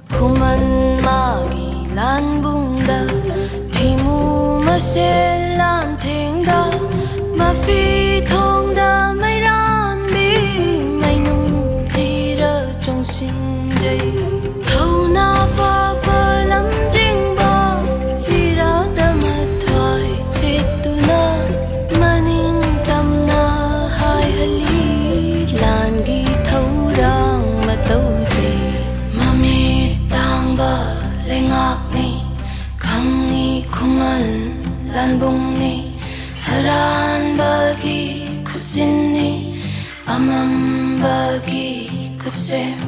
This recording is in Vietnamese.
Kuman magi lan bungda Pimu maselan thengda Mafi thongda mairan bi Mainung tira trong sin jay Thâu na pha pa lam jing ba Vira da matwai Hetu na maning tam na hai hali Lan gi thâu rang matau jay Mami tang ba lengak ni Kang ni kuman lan bung ni Haran bagi kutsin ni Amam bagi kutsim